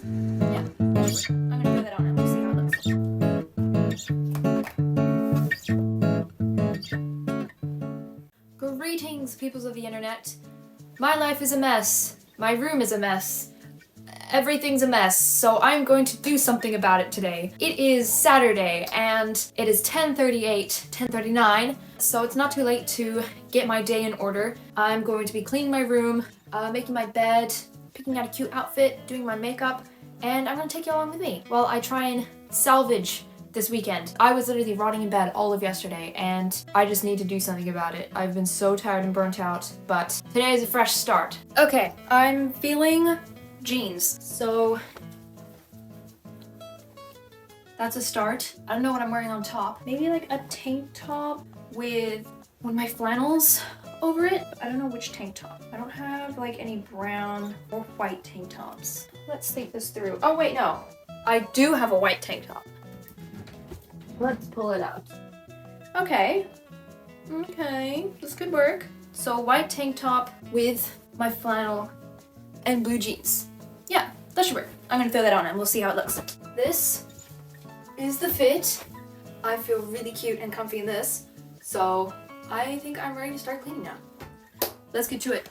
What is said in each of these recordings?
Yeah, I'm gonna throw that on and we'll see how it looks. Greetings, peoples of the internet. My life is a mess. My room is a mess. Everything's a mess, so I'm going to do something about it today. It is Saturday, and it is 10:38, 10:39, so it's not too late to get my day in order. I'm going to be cleaning my room, making my bed, picking out a cute outfit, doing my makeup, and I'm gonna take you along with me while I try and salvage this weekend. I was literally rotting in bed all of yesterday, and I just need to do something about it. I've been so tired and burnt out, but today is a fresh start. Okay, I'm feeling jeans. So that's a start. I don't know what I'm wearing on top. Maybe like a tank top with one of my flannels over it. I don't know which tank top. I don't have like any brown or white tank tops. Let's think this through. Oh wait, no. I do have a white tank top. Let's pull it out. Okay, this could work. So white tank top with my flannel and blue jeans. Yeah, that should work. I'm gonna throw that on and we'll see how it looks. This is the fit. I feel really cute and comfy in this. So I think I'm ready to start cleaning now. Let's get to it.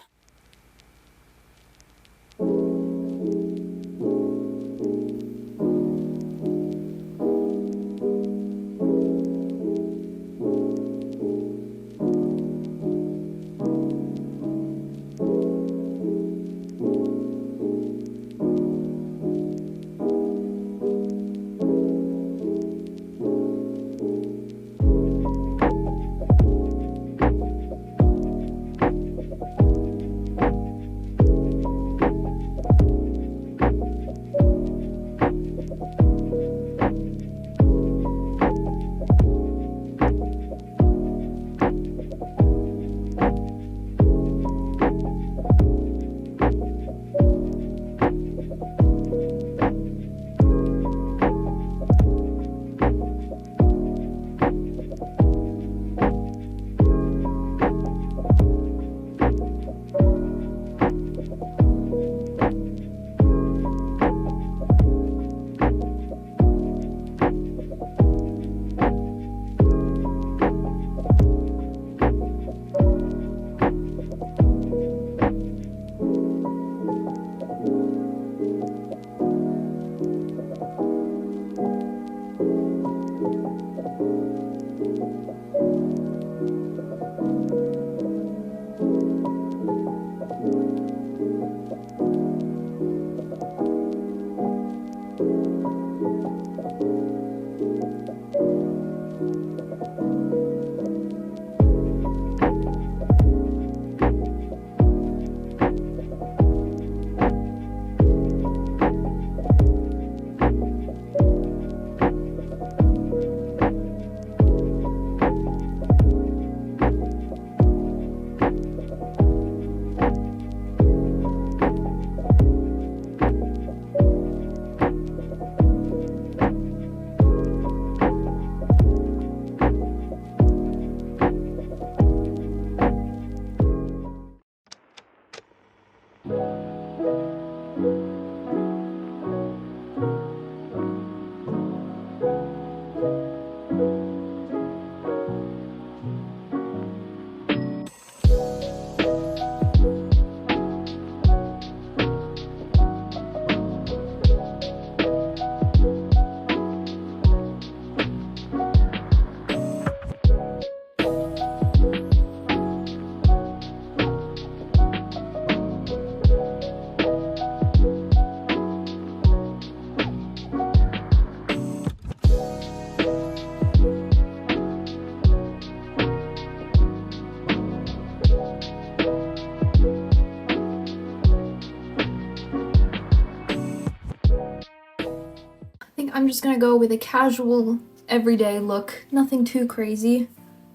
I'm just gonna go with a casual, everyday look. Nothing too crazy.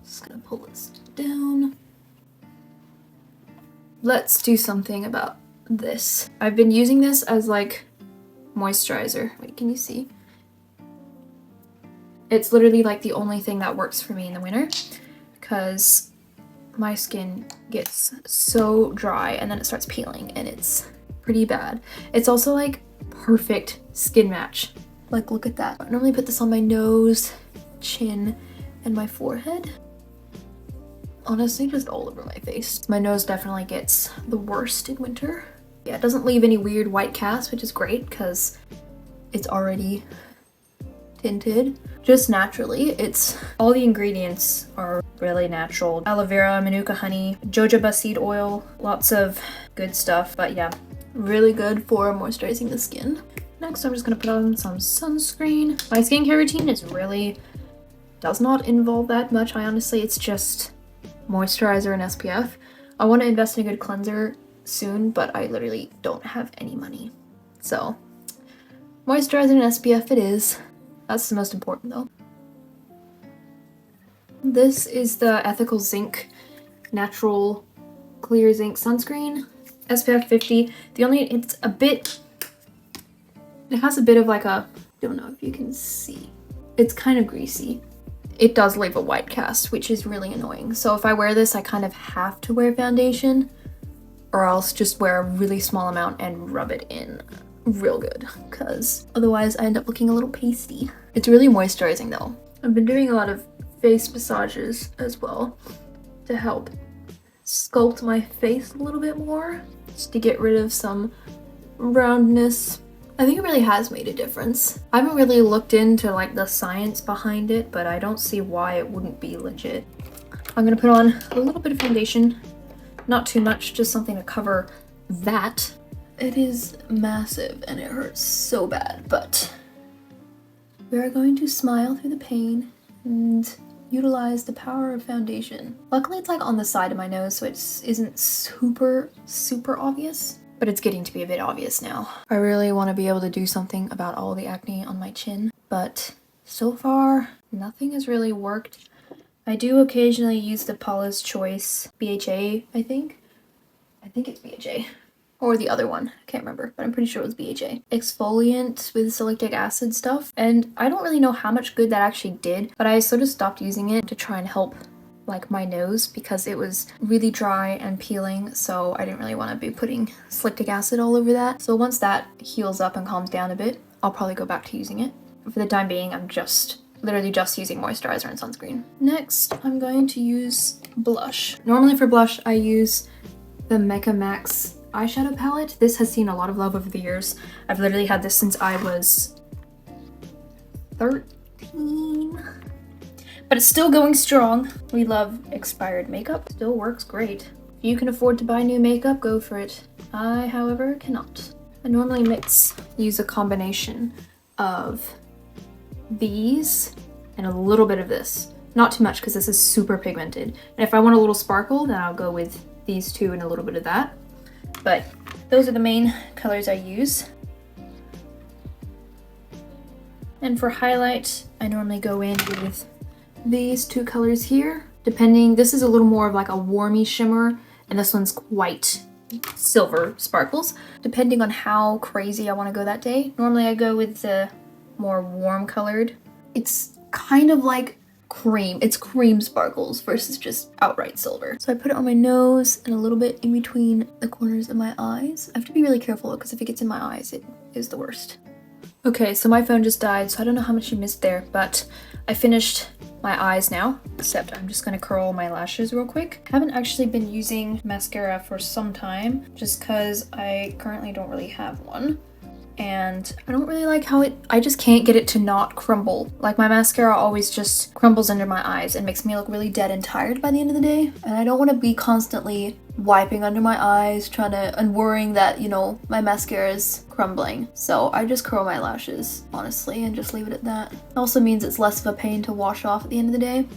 Just gonna pull this down. Let's do something about this. I've been using this as like moisturizer. Wait, can you see? It's literally like the only thing that works for me in the winter because my skin gets so dry and then it starts peeling and it's pretty bad. It's also like perfect skin match. Like, look at that. I normally put this on my nose, chin, and my forehead. Honestly, just all over my face. My nose definitely gets the worst in winter. Yeah, it doesn't leave any weird white cast, which is great because it's already tinted. Just naturally, it's all the ingredients are really natural. Aloe vera, manuka honey, jojoba seed oil, lots of good stuff. But yeah, really good for moisturizing the skin. Next, I'm just gonna put on some sunscreen. My skincare routine does not involve that much. It's just moisturizer and SPF. I want to invest in a good cleanser soon, but I literally don't have any money. So moisturizer and SPF it is. That's the most important though. This is the Ethical Zinc Natural Clear Zinc Sunscreen. SPF 50. It has a bit of like a, don't know if you can see. It's kind of greasy. It does leave a white cast, which is really annoying. So if I wear this, I kind of have to wear foundation or else just wear a really small amount and rub it in real good because otherwise I end up looking a little pasty. It's really moisturizing though. I've been doing a lot of face massages as well to help sculpt my face a little bit more, just to get rid of some roundness. I think it really has made a difference. I haven't really looked into like the science behind it, but I don't see why it wouldn't be legit. I'm gonna put on a little bit of foundation, not too much, just something to cover that. It is massive and it hurts so bad, but we are going to smile through the pain and utilize the power of foundation. Luckily it's like on the side of my nose, so it isn't super obvious, but it's getting to be a bit obvious now. I really want to be able to do something about all the acne on my chin, but so far nothing has really worked. I do occasionally use the Paula's Choice BHA, I think it's BHA. Or the other one, I can't remember, but I'm pretty sure it was BHA. Exfoliant with salicylic acid stuff, and I don't really know how much good that actually did, but I sort of stopped using it to try and help like my nose because it was really dry and peeling, so I didn't really want to be putting salicylic acid all over that. So once that heals up and calms down a bit, I'll probably go back to using it. For the time being, I'm literally just using moisturizer and sunscreen. Next, I'm going to use blush. Normally for blush, I use the Mecca Max eyeshadow palette. This has seen a lot of love over the years. I've literally had this since I was 13, but it's still going strong. We love expired makeup. Still works great. If you can afford to buy new makeup, go for it. I, however, cannot. I normally use a combination of these and a little bit of this. Not too much because this is super pigmented. And if I want a little sparkle, then I'll go with these two and a little bit of that. But those are the main colors I use. And for highlight, I normally go in with these two colors here. This is a little more of like a warmy shimmer, and this one's quite silver sparkles, depending on how crazy I want to go that day. Normally I go with the more warm colored. It's kind of like cream. It's cream sparkles versus just outright silver. So I put it on my nose and a little bit in between the corners of my eyes. I have to be really careful because if it gets in my eyes, it is the worst. Okay, so my phone just died, so I don't know how much you missed there, but I finished my eyes now, except I'm just gonna curl my lashes real quick. I haven't actually been using mascara for some time, just because I currently don't really have one. And I don't really like how I just can't get it to not crumble. Like my mascara always just crumbles under my eyes and makes me look really dead and tired by the end of the day. And I don't want to be constantly wiping under my eyes, and worrying that, you know, my mascara is crumbling. So I just curl my lashes, honestly, and just leave it at that. It also means it's less of a pain to wash off at the end of the day.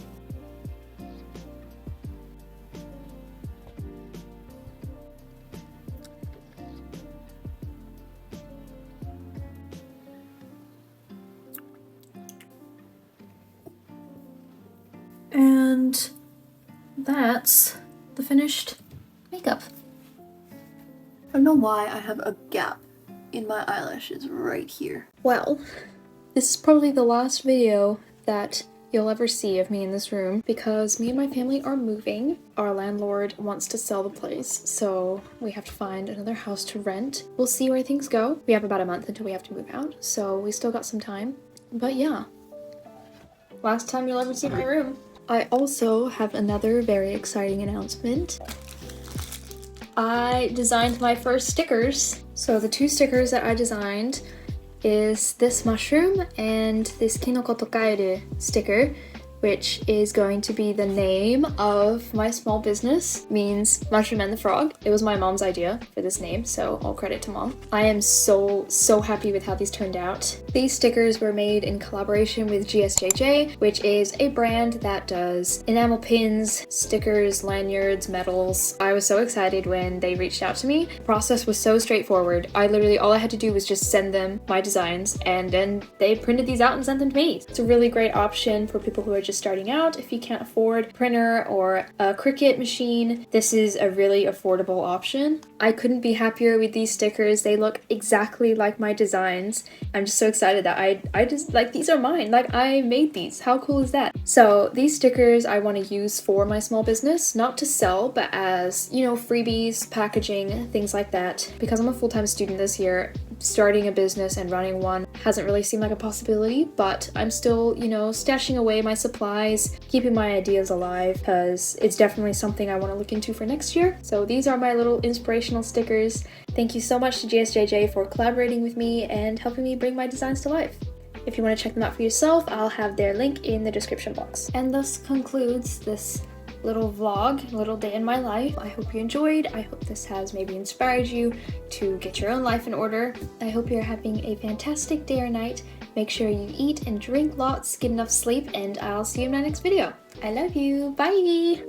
And that's the finished makeup. I don't know why I have a gap in my eyelashes right here. Well, this is probably the last video that you'll ever see of me in this room because me and my family are moving. Our landlord wants to sell the place, so we have to find another house to rent. We'll see where things go. We have about a month until we have to move out, so we still got some time. But yeah, last time you'll ever see my room. I also have another very exciting announcement. I designed my first stickers. So the two stickers that I designed is this mushroom and this Kinoko Tokaeru sticker, which is going to be the name of my small business, means Mushroom and the Frog. It was my mom's idea for this name, so all credit to mom. I am so happy with how these turned out. These stickers were made in collaboration with GSJJ, which is a brand that does enamel pins, stickers, lanyards, medals. I was so excited when they reached out to me. The process was so straightforward. All I had to do was just send them my designs, and then they printed these out and sent them to me. It's a really great option for people who are just starting out. If you can't afford a printer or a Cricut machine, this is a really affordable option. I couldn't be happier with these stickers. They look exactly like my designs. I'm just so excited that I just, like, these are mine. Like, I made these. How cool is that? So these stickers I want to use for my small business, not to sell, but as, you know, freebies, packaging, things like that. Because I'm a full-time student this year, starting a business and running one hasn't really seemed like a possibility, but I'm still, you know, stashing away my supplies, keeping my ideas alive, because it's definitely something I want to look into for next year. So these are my little inspirational stickers. Thank you so much to GSJJ for collaborating with me and helping me bring my designs to life. If you want to check them out for yourself, I'll have their link in the description box. And thus concludes this little vlog, little day in my life. I hope you enjoyed. I hope this has maybe inspired you to get your own life in order. I hope you're having a fantastic day or night. Make sure you eat and drink lots, get enough sleep, and I'll see you in my next video. I love you. Bye!